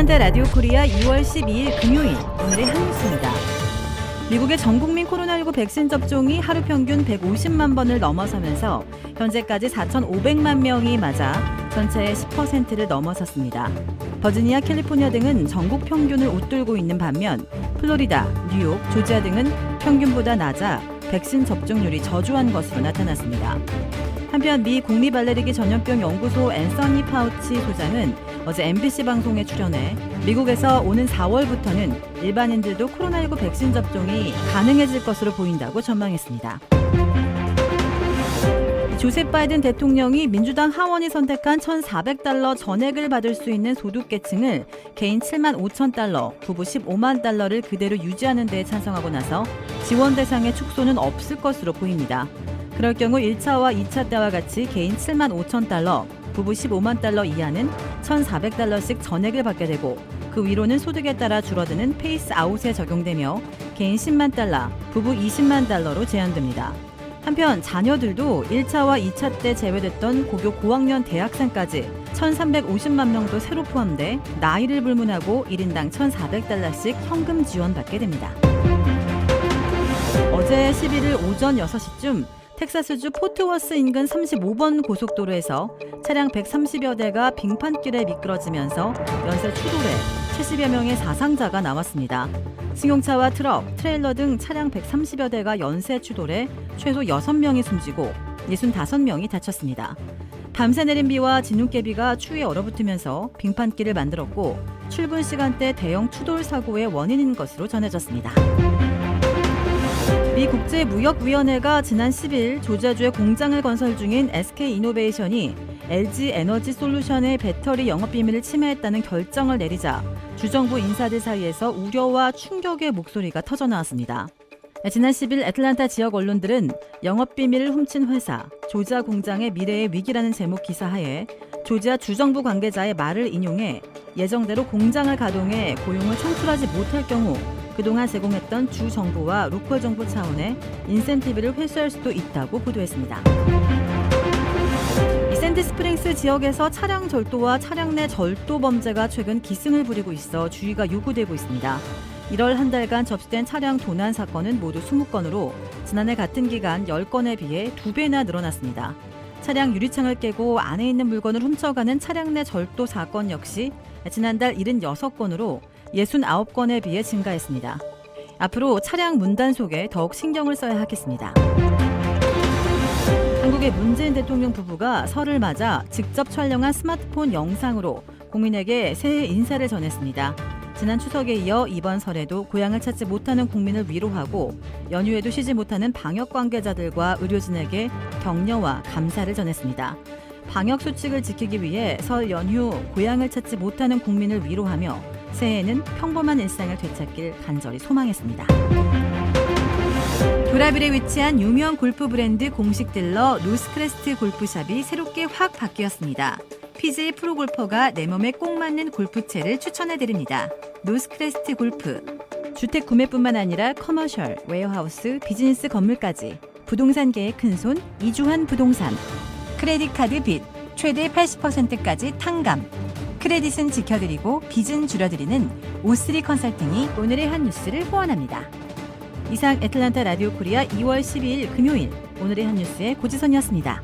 애틀란타 라디오 코리아 2월 12일 금요일 오늘의 한 뉴스입니다. 미국의 전국민 코로나19 백신 접종이 하루 평균 150만 번을 넘어서면서 현재까지 4,500만 명이 맞아 전체의 10%를 넘어섰습니다. 버지니아, 캘리포니아 등은 전국 평균을 웃돌고 있는 반면 플로리다, 뉴욕, 조지아 등은 평균보다 낮아 백신 접종률이 저조한 것으로 나타났습니다. 한편 미 국립알레르기 전염병 연구소 앤서니 파우치 소장은 어제 MBC 방송에 출연해 미국에서 오는 4월부터는 일반인들도 코로나19 백신 접종이 가능해질 것으로 보인다고 전망했습니다. 조셉 바이든 대통령이 민주당 하원이 선택한 $1,400 전액을 받을 수 있는 소득계층을 개인 $7만 5천 달러, 부부 $15만 달러를 그대로 유지하는 데에 찬성하고 나서 지원 대상의 축소는 없을 것으로 보입니다. 그럴 경우 1차와 2차 때와 같이 개인 $7만 5천 달러, 부부 $15만 달러 이하는 $1,400씩 전액을 받게 되고 그 위로는 소득에 따라 줄어드는 페이스 아웃에 적용되며 개인 $10만 달러, 부부 $20만 달러로 제한됩니다. 한편 자녀들도 1차와 2차 때 제외됐던 고교 고학년 대학생까지 1,350만 명도 새로 포함돼 나이를 불문하고 1인당 $1,400씩 현금 지원받게 됩니다. 어제 11일 오전 6시쯤 텍사스주 포트워스 인근 35번 고속도로에서 차량 130여 대가 빙판길에 미끄러지면서 연쇄 추돌해 70여 명의 사상자가 나왔습니다. 승용차와 트럭, 트레일러 등 차량 130여 대가 연쇄 추돌해 최소 6명이 숨지고 65명이 다쳤습니다. 밤새 내린 비와 진눈깨비가 추위에 얼어붙으면서 빙판길을 만들었고 출근 시간대 대형 추돌 사고의 원인인 것으로 전해졌습니다. 미 국제무역위원회가 지난 10일 조지아주에 공장을 건설 중인 SK이노베이션이 LG 에너지 솔루션의 배터리 영업비밀을 침해했다는 결정을 내리자 주정부 인사들 사이에서 우려와 충격의 목소리가 터져나왔습니다. 지난 10일 애틀란타 지역 언론들은 영업비밀을 훔친 회사, 조지아 공장의 미래의 위기라는 제목 기사하에 조지아 주정부 관계자의 말을 인용해 예정대로 공장을 가동해 고용을 창출하지 못할 경우 그동안 제공했던 주 정부와 로컬 정부 차원의 인센티브를 회수할 수도 있다고 보도했습니다. 샌드스프링스 지역에서 차량 절도와 차량 내 절도 범죄가 최근 기승을 부리고 있어 주의가 요구되고 있습니다. 1월 한 달간 접수된 차량 도난 사건은 모두 20건으로 지난해 같은 기간 10건에 비해 2배나 늘어났습니다. 차량 유리창을 깨고 안에 있는 물건을 훔쳐가는 차량 내 절도 사건 역시 지난달 76건으로 69건에 비해 증가했습니다. 앞으로 차량 문단속에 더욱 신경을 써야 하겠습니다. 한국의 문재인 대통령 부부가 설을 맞아 직접 촬영한 스마트폰 영상으로 국민에게 새해 인사를 전했습니다. 지난 추석에 이어 이번 설에도 고향을 찾지 못하는 국민을 위로하고 연휴에도 쉬지 못하는 방역 관계자들과 의료진에게 격려와 감사를 전했습니다. 방역 수칙을 지키기 위해 설 연휴 고향을 찾지 못하는 국민을 위로하며 새해에는 평범한 일상을 되찾길 간절히 소망했습니다. 도라빌에 위치한 유명 골프 브랜드 공식 딜러 로스크레스트 골프샵이 새롭게 확 바뀌었습니다. PGA 프로골퍼가 내 몸에 꼭 맞는 골프채를 추천해드립니다. 로스크레스트 골프. 주택 구매뿐만 아니라 커머셜, 웨어하우스, 비즈니스 건물까지 부동산계의 큰손 이주환 부동산. 크레딧 카드 빚 최대 80%까지 탕감. 크레딧은 지켜드리고 빚은 줄여드리는 O3 컨설팅이 오늘의 한 뉴스를 후원합니다. 이상 애틀란타 라디오 코리아 2월 12일 금요일 오늘의 한 뉴스의 고지선이었습니다.